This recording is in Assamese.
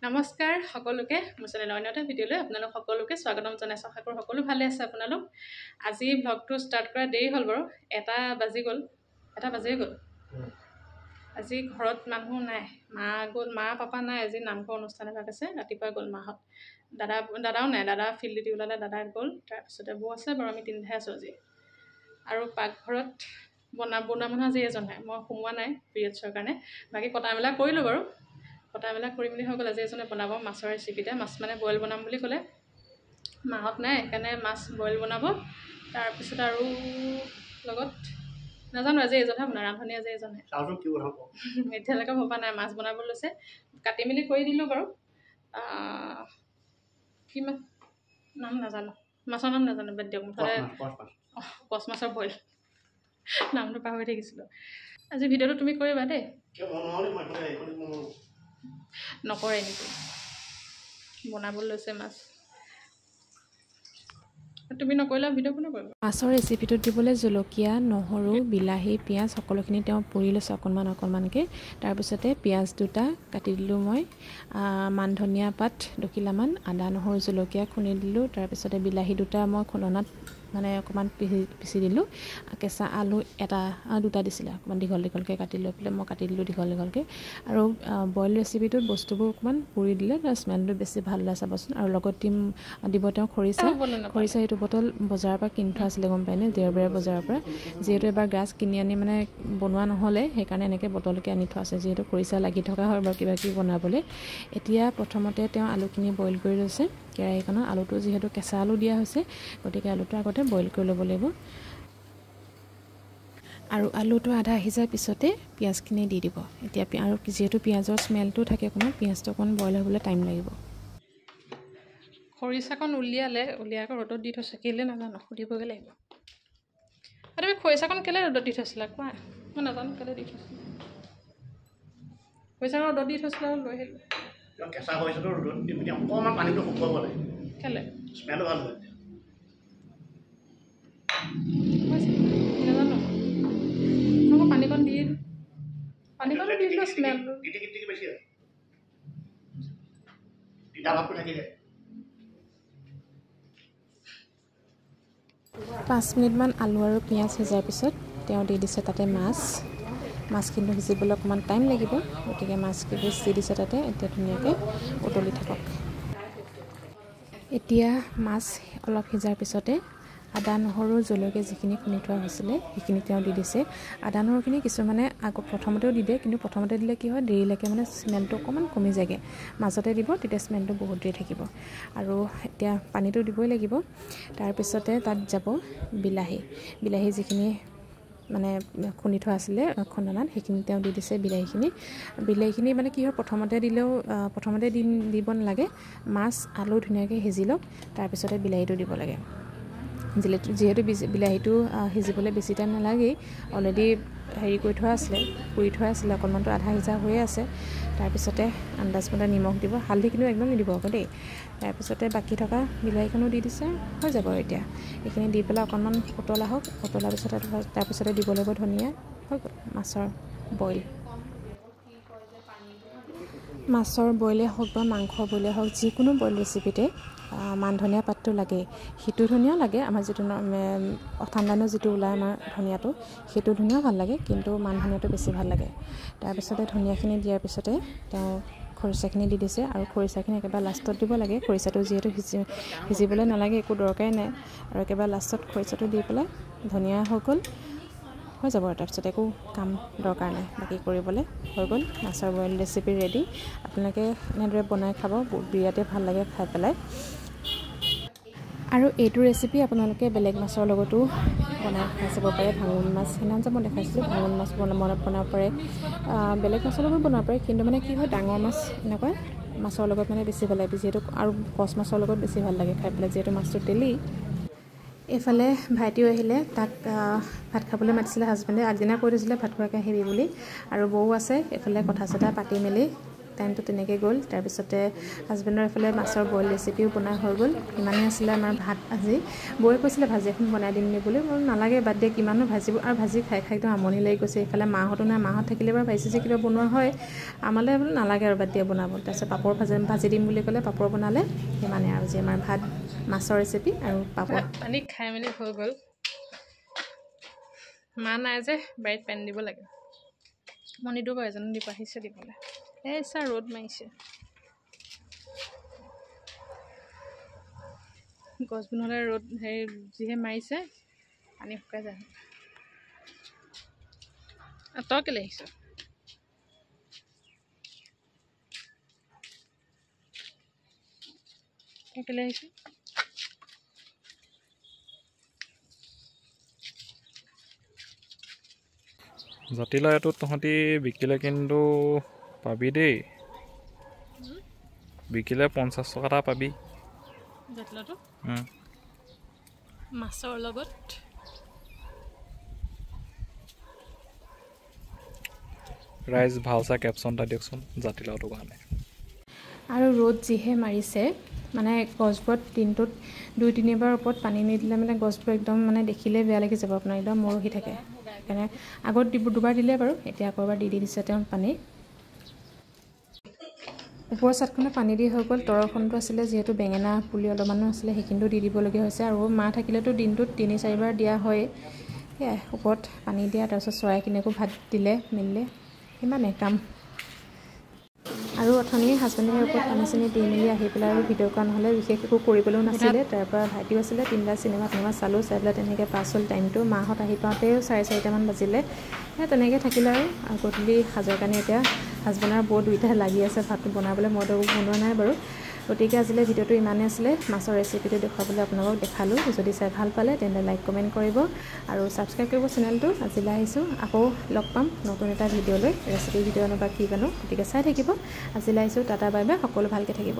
নমস্কাৰ সকলোকে মোৰ চেনেলৰ অন্য এটা ভিডিঅ'লৈ আপোনালোক সকলোকে স্বাগতম জনাইছোঁ। আশা কৰোঁ সকলো ভালে আছে আপোনালোক। আজি ভ্লগটো ষ্টাৰ্ট কৰা দেৰি হ'ল বাৰু, এটা বাজি গ'ল। আজি ঘৰত মানুহ নাই, মা গ'ল, মা পাপা নাই। আজি নামঘৰ অনুষ্ঠান এভাগ আছে, ৰাতিপুৱা গ'ল মাহঁত। দাদাও নাই, দাদা ফিল্ড ডিউটি ওলালে, দাদা গ'ল। তাৰপিছতে বৌ আছে বাৰু, আমি তিনিটাহে আছোঁ আজি। আৰু পাকঘৰত বনোৱা মানুহ আজি এজনহে, মই সোমোৱা নাই পিৰিয়ডছৰ কাৰণে। বাকী কটা মেলা কৰিলোঁ বাৰু, কটা মেলা কৰি মেলি হৈ গ'ল। আজি এজনে বনাব মাছৰ ৰেচিপিতে, মাছ মানে বইল বনাম বুলি ক'লে। মাহঁত নাই, সেইকাৰণে মাছ বইল বনাব। তাৰপিছত আৰু লগত নাজানো, আজি এজনহে বনায়, ৰান্ধনি আজি এজনহে। এতিয়ালৈকে ভবা নাই, মাছ বনাব লৈছে। কাটি মেলি কৰি দিলোঁ বাৰু। কি মাছ নাম নাজানো, মাছৰ নাম নাজানো, বাদ দিয়ক। মুঠতে কচ মাছৰ বইল, নামটো পাহৰি থাকিছিলোঁ। আজি ভিডিঅ'টো তুমি কৰিবা দেই। নকৰে নেকি? বনাব লৈছে মাছ, তুমি নকৰিলে ভিডিঅ' কোনে কৰিব? মাছৰ ৰেচিপিটোত দিবলৈ জলকীয়া, নহৰু, বিলাহী, পিঁয়াজ সকলোখিনি তেওঁ পুৰি লৈছোঁ অকণমানকৈ। তাৰপিছতে পিঁয়াজ দুটা কাটি দিলোঁ মই, মান ধনিয়া পাত 2 কিলামান, আদা নহৰু জলকীয়া খুন্দি দিলোঁ। তাৰপিছতে বিলাহী দুটা মই খুন্দনাত মানে অকণমান পিচি দিলোঁ। কেঁচা আলু দুটা দিছিলে, অকণমান দীঘলকৈ কাটি লৈ পেলাই মই কাটি দিলোঁ দীঘলকৈ। আৰু বইল ৰেচিপিটোত বস্তুবোৰ অকণমান পুৰি দিলে তাৰ স্মেলটো বেছি ভাল লাগে চাবচোন। আৰু লগত দিব তেওঁ খৰিচা সেইটো বটল বজাৰৰ পৰা কিনি থোৱা আছিলে, গম পায়নে, দেওবাৰে বজাৰৰ পৰা। যিহেতু এবাৰ গাছ কিনি আনি মানে বনোৱা নহ'লে, সেইকাৰণে এনেকৈ বটলকৈ আনি থোৱা আছে। যিহেতু খৰিচা লাগি থকা হয় বাৰু কিবা কিবি বনাবলৈ। এতিয়া প্ৰথমতে তেওঁ আলুখিনি বইল কৰি লৈছে কেৰাহীখনত। আলুটো যিহেতু কেঁচা আলু দিয়া হৈছে, গতিকে আলুটো আগতে বইল কৰি ল'ব লাগিব। আৰু আলুটো আধা সিজাৰ পিছতে পিঁয়াজখিনি দি দিব এতিয়া। আৰু যিহেতু পিঁয়াজৰ স্মেলটো থাকে অকণমান, পিঁয়াজটো অকণমান বইল হ'বলৈ টাইম লাগিব। খৰিচাকণ উলিয়াই আকৌ ৰ'দত দি থৈছে, কেলৈ নাজানো, সুধিবগৈ লাগিব। তুমি খৰিচাকণ কেলৈ ৰ'দত দি থৈছিলা কোৱা? মই নাজানো কেলৈ দি থৈছিলা। খৰিচাকণ ৰ'দত দি থৈছিলা, লৈ আহিলোঁ। কেঁচা খৰিচাটো ৰ'দত দি পিনি অকণমান পানীটো শুকুৱাব লাগে, কেলৈ? স্মেলটো ভাল হয়। নাজানো, মই পানীকণ দি দিলোঁ, স্মেলটো বেছি হয়, তিতা ভাৱটো থাকি যায়। 5 মিনিটমান আলু আৰু পিঁয়াজ সিজাৰ পিছত তেওঁ দি দিছে তাতে মাছখিনি সিজিবলৈ অকণমান টাইম লাগিব, গতিকে মাছখিনি দি দিছে তাতে। এতিয়া ধুনীয়াকৈ উতলি থাকক। এতিয়া মাছ অলপ সিজাৰ পিছতে আদা নহৰু জলকীয়া যিখিনি খুন্দি থোৱা হৈছিলে সেইখিনি তেওঁ দি দিছে। আদা নহৰুখিনি কিছুমানে প্ৰথমতেও দি দিয়ে, কিন্তু প্ৰথমতে দিলে কি হয়, দেৰিলৈকে মানে স্মেলটো অকণমান কমি যায়গৈ। মাজতে দিব, তেতিয়া স্মেলটো বহুত দেৰি থাকিব। আৰু এতিয়া পানীটো দিবই লাগিব। তাৰপিছতে তাত যাব বিলাহী যিখিনি মানে খুন্দি থোৱা আছিলে খুন্দনাত, সেইখিনি তেওঁ দি দিছে। বিলাহীখিনি মানে কি হয়, প্ৰথমতে দিব নালাগে। মাছ আলু ধুনীয়াকৈ সিজি লওক, তাৰপিছতে বিলাহীটো দিব লাগে। যিহেতু বিলাহীটো সিজিবলৈ বেছি টাইম নালাগেই, অলৰেডি পুৰি থোৱা আছিলে, অকণমানটো আধা সিজা হৈয়ে আছে। তাৰপিছতে আন্দাজমতে নিমখ দিব, হালধিখিনিও একদম নিদিব আকৌ দেই। তাৰপিছতে বাকী থকা বিলাহীখনো দি দিছে, হৈ যাব। এতিয়া এইখিনি দি পেলাই অকণমান উতলা হওক, উতলাৰ পিছতে তাৰপিছতে দিব লাগিব ধনিয়া। হৈ গ'ল মাছৰ বইল। মাছৰ বইলে হওক বা মাংসৰ বইলে হওক, যিকোনো বইল ৰেচিপিতে মান ধনিয়া পাতটো লাগেই। সিটো ধনিয়াও লাগে, আমাৰ যিটো ঠাণ্ডা দিনত যিটো ওলায় আমাৰ ধনিয়াটো, সেইটো ধনিয়াও ভাল লাগে, কিন্তু মান ধনিয়াটো বেছি ভাল লাগে। তাৰপিছতে ধনিয়াখিনি দিয়াৰ পিছতে তেওঁ খৰিচাখিনি দি দিছে। আৰু খৰিচাখিনি একেবাৰে লাষ্টত দিব লাগে। খৰিচাটো যিহেতু সিজিবলৈ নালাগে, একো দৰকাৰেই নাই। আৰু একেবাৰে লাষ্টত খৰিচাটো দি পেলাই ধনিয়া হৈ গ'ল, হৈ যাব। আৰু তাৰপিছত একো কাম দৰকাৰ নাই বাকী কৰিবলৈ, হৈ গ'ল মাছৰ বইল ৰেচিপি ৰেডি। আপোনালোকে এনেদৰে বনাই খাব, বিৰাটেই ভাল লাগে খাই পেলাই। আৰু এইটো ৰেচিপি আপোনালোকে বেলেগ মাছৰ লগতো বনাই খাই চাব পাৰে। ভাঙোন মাছ সেইদিনা যে মই দেখাইছিলোঁ, ভাঙোন মাছ বনাব পাৰে, বেলেগ মাছৰ লগত বনাব পাৰে। কিন্তু মানে কি হয়, ডাঙৰ মাছ এনেকুৱা মাছৰ লগত মানে বেছি ভাল লাগে, যিহেতু আৰু কচ মাছৰ লগত বেছি ভাল লাগে খাই পেলাই, যিহেতু মাছটো তেলি। এইফালে ভাইটিও আহিলে, তাক ভাত খাবলৈ মাতিছিলে হাজবেণ্ডে, আগদিনা কৈ দিছিলে ভাত খোৱাকৈ আহিবি বুলি। আৰু বৌ আছে, এইফালে কথা চথা পাতি মেলি টাইমটো তেনেকৈ গ'ল তাৰপিছতে হাজবেণ্ডৰ এফালে মাছৰ বইল ৰেচিপিও বনাই হৈ গ'ল ইমানেই আছিলে আমাৰ ভাত আজি বৌয়ে কৈছিলে ভাজি এখন বনাই দিম নি বুলি মই নালাগে বাদ দিয়ে কিমানো ভাজিব আৰু ভাজি খাই খাই একদম আমনি লাগি গৈছে এইফালে মাহঁতো নাই মাহঁত থাকিলে বাৰু ভাজি চাজি কিবা বনোৱা হয় আমালৈ বোলো নালাগে আৰু বাদ দিয়ে বনাব তাৰপিছত পাপৰ ভাজি দিম বুলি ক'লে পাপৰ বনালে সিমানে আৰু যে আমাৰ ভাত মাছৰ ৰেচিপি আৰু পাপৰ পানী খাই মেলি হৈ গ'ল মা নাই যে বাৰীত পানী দিব লাগে মই নিদিওঁ বাৰু এজনে দিব আহিছে দিবলৈ এই চা ৰ'দ মাৰিছে গছবোৰ নহ'লে ৰ'দ হেৰি যিহে মাৰিছে পানী শুকাই যায় তই কেলৈ আহিছ তই কেলৈ আহিছ জাতিলাওটোত তহঁতি বিকিলে কিন্তু পাবি দেই বিকিলে 50 টকা এটা পাবি জাতিলাওটো মাছৰ লগত ৰাইজ ভাল চাই কেপশ্যন এটা দিয়কচোন জাতিলাওটোৰ কাৰণে আৰু ৰ'দ যিহে মাৰিছে মানে গছবোৰত দিনটোত 2-3বাৰ ওপৰত পানী নিদিলে মানে গছবোৰ একদম মানে দেখিলে বেয়া লাগি যাব আপোনাৰ একদম মৰহি থাকে সেইকাৰণে আগত দুবাৰ দিলে বাৰু এতিয়া আকৌ এবাৰ দি দিছে তেওঁ পানী ওপৰৰ চাটখনত পানী দি হৈ গ'ল তৰখনটো আছিলে যিহেতু বেঙেনা পুলি অলপমানো আছিলে সেইখিনিতো দি দিবলগীয়া হৈছে আৰু মা থাকিলেতো দিনটোত 3-4বাৰ দিয়া হয় সেয়াই ওপৰত পানী দিয়া তাৰপিছত চৰাইখিনিকো ভাত দিলে মিলিলে সিমানে কাম আৰু অথনি হাজবেণ্ডে ওপৰত পানী চানী দি মেলি আহি পেলাই আৰু ভিডিঅ' কৰা নহ'লে বিশেষ একো কৰিবলৈও নাছিলে তাৰপৰা ভাইটিও আছিলে 3টা চিনেমা চালোঁ চাই পেলাই তেনেকৈ পাছ হ'ল টাইমটো মাহঁত আহি পাওঁতেও 4:30মান বাজিলে সেই তেনেকৈ থাকিলে আৰু গধূলি সাজৰ কাৰণে এতিয়া হাজবেণ্ড আৰু বৌ দুইটাই লাগি আছে ভাতটো বনাবলৈ মইতো বনোৱা নাই বাৰু গতিকে আজিলৈ ভিডিঅ'টো ইমানেই আছিলে মাছৰ ৰেচিপিটো দেখুৱাবলৈ আপোনালোকক দেখালোঁ যদি চাই ভাল পালে তেন্তে লাইক কমেণ্ট কৰিব আৰু ছাবস্ক্ৰাইব কৰিব চেনেলটো আজিলৈ আহিছোঁ আকৌ লগ পাম নতুন এটা ভিডিঅ'লৈ ৰেচিপি ভিডিঅ' বা কি জানো গতিকে চাই থাকিব আজিলৈ আহিছোঁ টাটা বাই বাই সকলো ভালকৈ থাকিব